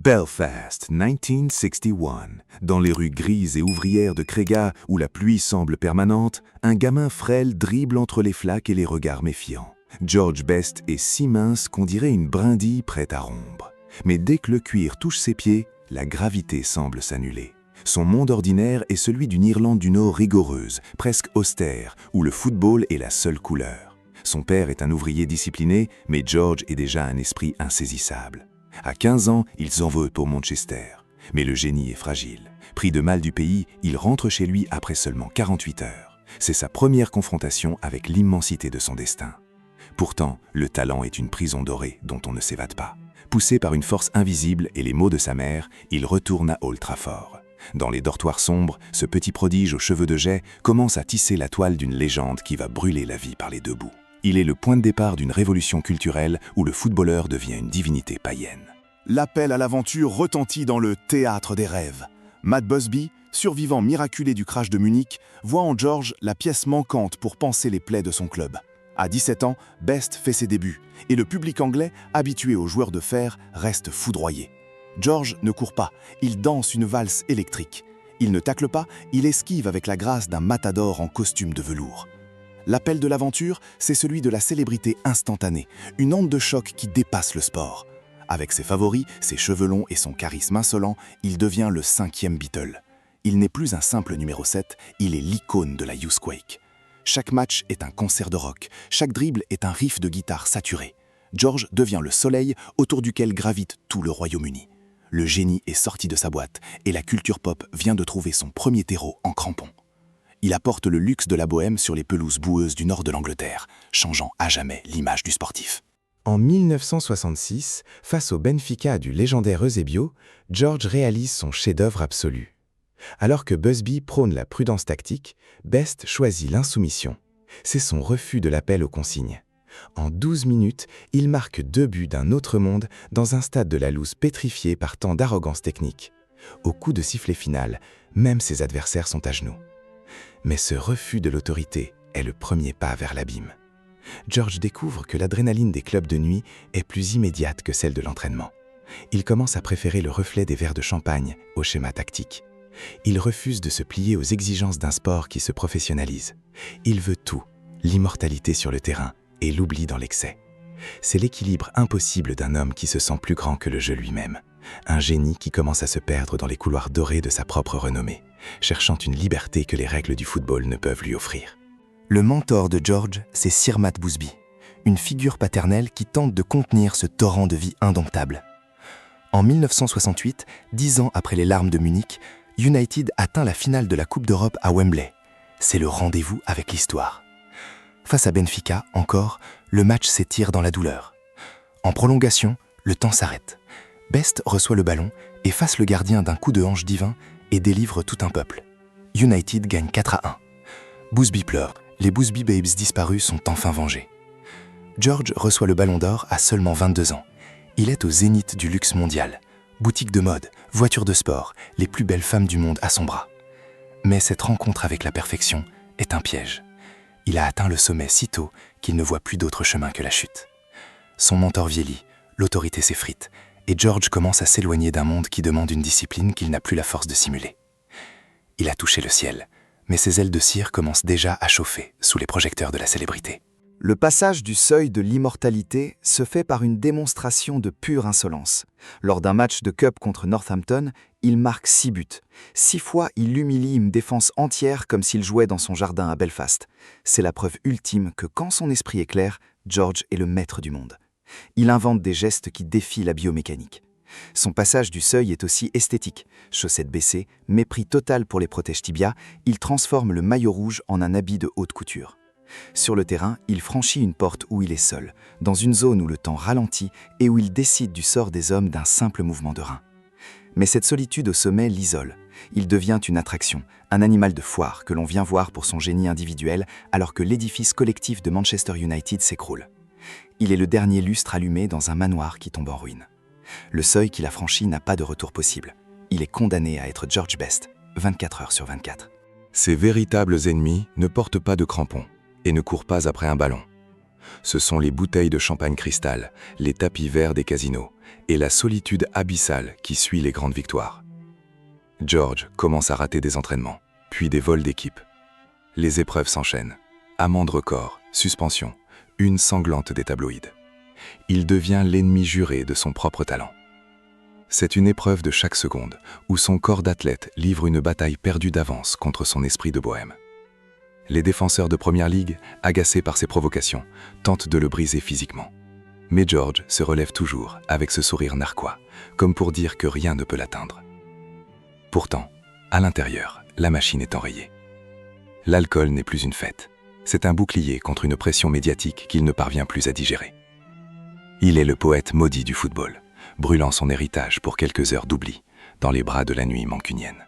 Belfast, 1961. Dans les rues grises et ouvrières de Craigah, où la pluie semble permanente, un gamin frêle dribble entre les flaques et les regards méfiants. George Best est si mince qu'on dirait une brindille prête à rompre. Mais dès que le cuir touche ses pieds, la gravité semble s'annuler. Son monde ordinaire est celui d'une Irlande du Nord rigoureuse, presque austère, où le football est la seule couleur. Son père est un ouvrier discipliné, mais George est déjà un esprit insaisissable. À 15 ans, il s'en veut pour Manchester. Mais le génie est fragile. Pris de mal du pays, il rentre chez lui après seulement 48 heures. C'est sa première confrontation avec l'immensité de son destin. Pourtant, le talent est une prison dorée dont on ne s'évade pas. Poussé par une force invisible et les mots de sa mère, il retourne à Old Trafford. Dans les dortoirs sombres, ce petit prodige aux cheveux de jais commence à tisser la toile d'une légende qui va brûler la vie par les deux bouts. Il est le point de départ d'une révolution culturelle où le footballeur devient une divinité païenne. L'appel à l'aventure retentit dans le théâtre des rêves. Matt Busby, survivant miraculé du crash de Munich, voit en George la pièce manquante pour panser les plaies de son club. À 17 ans, Best fait ses débuts, et le public anglais, habitué aux joueurs de fer, reste foudroyé. George ne court pas, il danse une valse électrique. Il ne tacle pas, il esquive avec la grâce d'un matador en costume de velours. L'appel de l'aventure, c'est celui de la célébrité instantanée, une onde de choc qui dépasse le sport. Avec ses favoris, ses cheveux longs et son charisme insolent, il devient le 5e Beatle. Il n'est plus un simple numéro 7, il est l'icône de la Youthquake. Chaque match est un concert de rock, chaque dribble est un riff de guitare saturé. George devient le soleil autour duquel gravite tout le Royaume-Uni. Le génie est sorti de sa boîte et la culture pop vient de trouver son premier terreau en crampons. Il apporte le luxe de la bohème sur les pelouses boueuses du nord de l'Angleterre, changeant à jamais l'image du sportif. En 1966, face au Benfica du légendaire Eusebio, George réalise son chef-d'œuvre absolu. Alors que Busby prône la prudence tactique, Best choisit l'insoumission. C'est son refus de l'appel aux consignes. En 12 minutes, il marque 2 buts d'un autre monde dans un stade de la Loose pétrifié par tant d'arrogance technique. Au coup de sifflet final, même ses adversaires sont à genoux. Mais ce refus de l'autorité est le premier pas vers l'abîme. George découvre que l'adrénaline des clubs de nuit est plus immédiate que celle de l'entraînement. Il commence à préférer le reflet des verres de champagne au schéma tactique. Il refuse de se plier aux exigences d'un sport qui se professionnalise. Il veut tout, l'immortalité sur le terrain et l'oubli dans l'excès. C'est l'équilibre impossible d'un homme qui se sent plus grand que le jeu lui-même. Un génie qui commence à se perdre dans les couloirs dorés de sa propre renommée, cherchant une liberté que les règles du football ne peuvent lui offrir. Le mentor de George, c'est Sir Matt Busby, une figure paternelle qui tente de contenir ce torrent de vie indomptable. En 1968, 10 ans après les larmes de Munich, United atteint la finale de la Coupe d'Europe à Wembley. C'est le rendez-vous avec l'histoire. Face à Benfica, encore, le match s'étire dans la douleur. En prolongation, le temps s'arrête. Best reçoit le ballon, efface le gardien d'un coup de hanche divin et délivre tout un peuple. United gagne 4-1. Busby pleure, les Busby Babes disparus sont enfin vengés. George reçoit le ballon d'or à seulement 22 ans. Il est au zénith du luxe mondial. Boutique de mode, voiture de sport, les plus belles femmes du monde à son bras. Mais cette rencontre avec la perfection est un piège. Il a atteint le sommet si tôt qu'il ne voit plus d'autre chemin que la chute. Son mentor vieillit, l'autorité s'effrite, et George commence à s'éloigner d'un monde qui demande une discipline qu'il n'a plus la force de simuler. Il a touché le ciel, mais ses ailes de cire commencent déjà à chauffer sous les projecteurs de la célébrité. Le passage du seuil de l'immortalité se fait par une démonstration de pure insolence. Lors d'un match de Cup contre Northampton, il marque 6 buts. 6 fois, il humilie une défense entière comme s'il jouait dans son jardin à Belfast. C'est la preuve ultime que quand son esprit est clair, George est le maître du monde. Il invente des gestes qui défient la biomécanique. Son passage du seuil est aussi esthétique. Chaussettes baissées, mépris total pour les protèges tibias, il transforme le maillot rouge en un habit de haute couture. Sur le terrain, il franchit une porte où il est seul, dans une zone où le temps ralentit et où il décide du sort des hommes d'un simple mouvement de rein. Mais cette solitude au sommet l'isole. Il devient une attraction, un animal de foire que l'on vient voir pour son génie individuel alors que l'édifice collectif de Manchester United s'écroule. Il est le dernier lustre allumé dans un manoir qui tombe en ruine. Le seuil qu'il a franchi n'a pas de retour possible. Il est condamné à être George Best, 24 heures sur 24. Ses véritables ennemis ne portent pas de crampons et ne courent pas après un ballon. Ce sont les bouteilles de champagne cristal, les tapis verts des casinos et la solitude abyssale qui suit les grandes victoires. George commence à rater des entraînements, puis des vols d'équipe. Les épreuves s'enchaînent. Amende record, suspension, une sanglante des tabloïds. Il devient l'ennemi juré de son propre talent. C'est une épreuve de chaque seconde, où son corps d'athlète livre une bataille perdue d'avance contre son esprit de bohème. Les défenseurs de Première Ligue, agacés par ses provocations, tentent de le briser physiquement. Mais George se relève toujours avec ce sourire narquois, comme pour dire que rien ne peut l'atteindre. Pourtant, à l'intérieur, la machine est enrayée. L'alcool n'est plus une fête. C'est un bouclier contre une pression médiatique qu'il ne parvient plus à digérer. Il est le poète maudit du football, brûlant son héritage pour quelques heures d'oubli, dans les bras de la nuit mancunienne.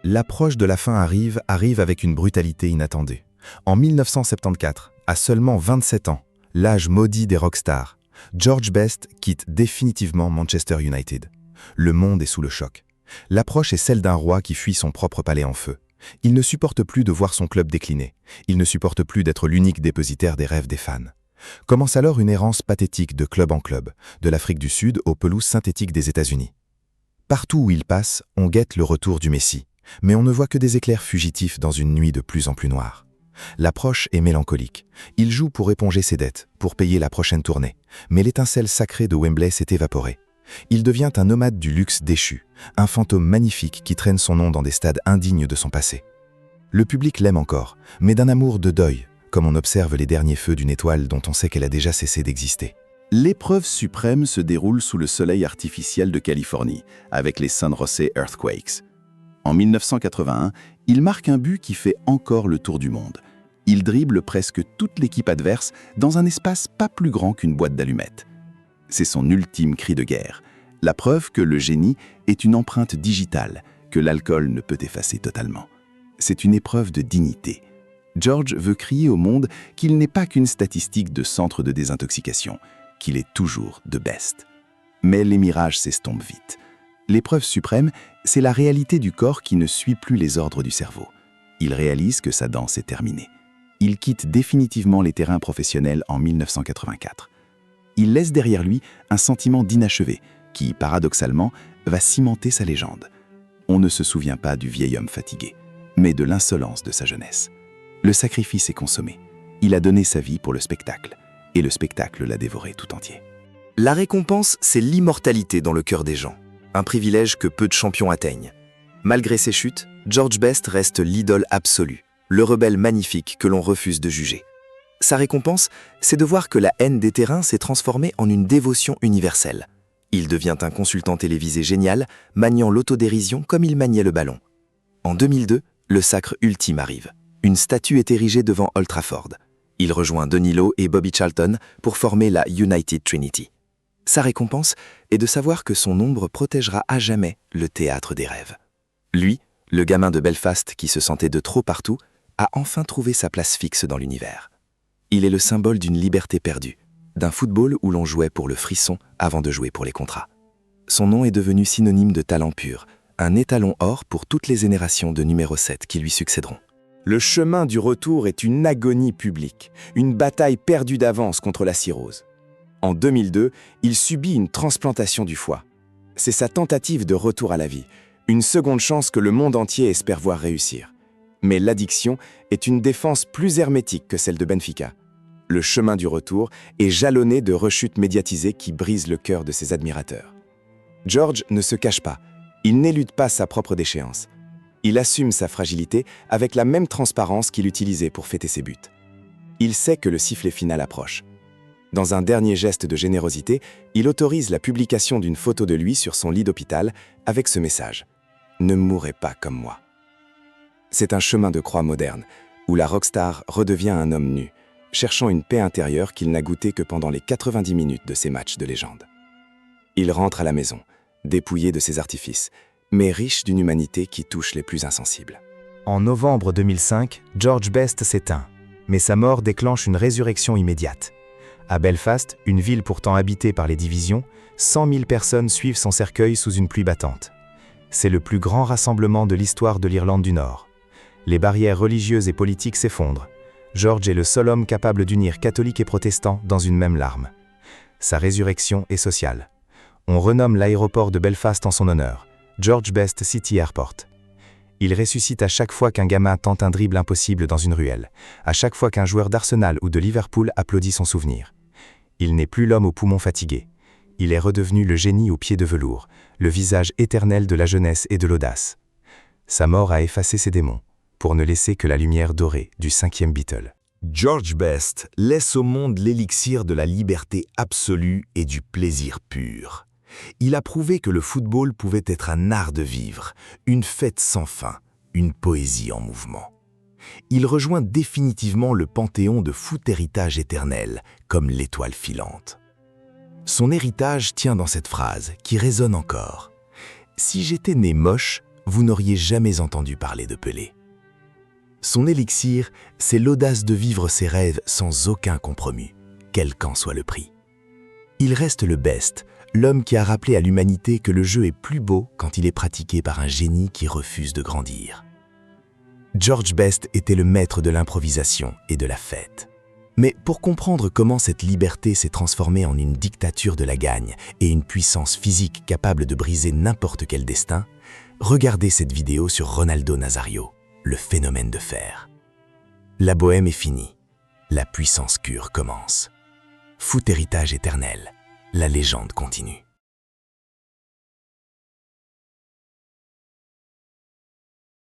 L'approche de la fin arrive avec une brutalité inattendue. En 1974, à seulement 27 ans, l'âge maudit des rockstars, George Best quitte définitivement Manchester United. Le monde est sous le choc. L'approche est celle d'un roi qui fuit son propre palais en feu. Il ne supporte plus de voir son club décliner. Il ne supporte plus d'être l'unique dépositaire des rêves des fans. Commence alors une errance pathétique de club en club, de l'Afrique du Sud aux pelouses synthétiques des États-Unis. Partout où il passe, on guette le retour du Messie, mais on ne voit que des éclairs fugitifs dans une nuit de plus en plus noire. L'approche est mélancolique. Il joue pour éponger ses dettes, pour payer la prochaine tournée, mais l'étincelle sacrée de Wembley s'est évaporée. Il devient un nomade du luxe déchu, un fantôme magnifique qui traîne son nom dans des stades indignes de son passé. Le public l'aime encore, mais d'un amour de deuil, comme on observe les derniers feux d'une étoile dont on sait qu'elle a déjà cessé d'exister. L'épreuve suprême se déroule sous le soleil artificiel de Californie, avec les San Jose Earthquakes. En 1981, il marque un but qui fait encore le tour du monde. Il dribble presque toute l'équipe adverse dans un espace pas plus grand qu'une boîte d'allumettes. C'est son ultime cri de guerre, la preuve que le génie est une empreinte digitale que l'alcool ne peut effacer totalement. C'est une épreuve de dignité. George veut crier au monde qu'il n'est pas qu'une statistique de centre de désintoxication, qu'il est toujours the best. Mais les mirages s'estompent vite. L'épreuve suprême, c'est la réalité du corps qui ne suit plus les ordres du cerveau. Il réalise que sa danse est terminée. Il quitte définitivement les terrains professionnels en 1984. Il laisse derrière lui un sentiment d'inachevé qui, paradoxalement, va cimenter sa légende. On ne se souvient pas du vieil homme fatigué, mais de l'insolence de sa jeunesse. Le sacrifice est consommé. Il a donné sa vie pour le spectacle, et le spectacle l'a dévoré tout entier. La récompense, c'est l'immortalité dans le cœur des gens, un privilège que peu de champions atteignent. Malgré ses chutes, George Best reste l'idole absolue, le rebelle magnifique que l'on refuse de juger. Sa récompense, c'est de voir que la haine des terrains s'est transformée en une dévotion universelle. Il devient un consultant télévisé génial, maniant l'autodérision comme il maniait le ballon. En 2002, le sacre ultime arrive. Une statue est érigée devant Old Trafford. Il rejoint Danilo et Bobby Charlton pour former la United Trinity. Sa récompense est de savoir que son ombre protégera à jamais le théâtre des rêves. Lui, le gamin de Belfast qui se sentait de trop partout, a enfin trouvé sa place fixe dans l'univers. Il est le symbole d'une liberté perdue, d'un football où l'on jouait pour le frisson avant de jouer pour les contrats. Son nom est devenu synonyme de talent pur, un étalon or pour toutes les générations de numéro 7 qui lui succéderont. Le chemin du retour est une agonie publique, une bataille perdue d'avance contre la cirrhose. En 2002, il subit une transplantation du foie. C'est sa tentative de retour à la vie, une seconde chance que le monde entier espère voir réussir. Mais l'addiction est une défense plus hermétique que celle de Benfica. Le chemin du retour est jalonné de rechutes médiatisées qui brisent le cœur de ses admirateurs. George ne se cache pas, il n'élude pas sa propre déchéance. Il assume sa fragilité avec la même transparence qu'il utilisait pour fêter ses buts. Il sait que le sifflet final approche. Dans un dernier geste de générosité, il autorise la publication d'une photo de lui sur son lit d'hôpital avec ce message « Ne mourrez pas comme moi ». C'est un chemin de croix moderne, où la rockstar redevient un homme nu, cherchant une paix intérieure qu'il n'a goûtée que pendant les 90 minutes de ses matchs de légende. Il rentre à la maison, dépouillé de ses artifices, mais riche d'une humanité qui touche les plus insensibles. En novembre 2005, George Best s'éteint, mais sa mort déclenche une résurrection immédiate. À Belfast, une ville pourtant habitée par les divisions, 100 000 personnes suivent son cercueil sous une pluie battante. C'est le plus grand rassemblement de l'histoire de l'Irlande du Nord. Les barrières religieuses et politiques s'effondrent. George est le seul homme capable d'unir catholiques et protestants dans une même larme. Sa résurrection est sociale. On renomme l'aéroport de Belfast en son honneur, George Best City Airport. Il ressuscite à chaque fois qu'un gamin tente un dribble impossible dans une ruelle, à chaque fois qu'un joueur d'Arsenal ou de Liverpool applaudit son souvenir. Il n'est plus l'homme aux poumons fatigués. Il est redevenu le génie aux pieds de velours, le visage éternel de la jeunesse et de l'audace. Sa mort a effacé ses démons, pour ne laisser que la lumière dorée du 5e Beatle. George Best laisse au monde l'élixir de la liberté absolue et du plaisir pur. Il a prouvé que le football pouvait être un art de vivre, une fête sans fin, une poésie en mouvement. Il rejoint définitivement le panthéon de foot héritage éternel, comme l'étoile filante. Son héritage tient dans cette phrase, qui résonne encore. « Si j'étais né moche, vous n'auriez jamais entendu parler de Pelé. » Son élixir, c'est l'audace de vivre ses rêves sans aucun compromis, quel qu'en soit le prix. Il reste le best, l'homme qui a rappelé à l'humanité que le jeu est plus beau quand il est pratiqué par un génie qui refuse de grandir. George Best était le maître de l'improvisation et de la fête. Mais pour comprendre comment cette liberté s'est transformée en une dictature de la gagne et une puissance physique capable de briser n'importe quel destin, regardez cette vidéo sur Ronaldo Nazario, le phénomène de fer. La bohème est finie, la puissance pure commence. Foot héritage éternel, la légende continue.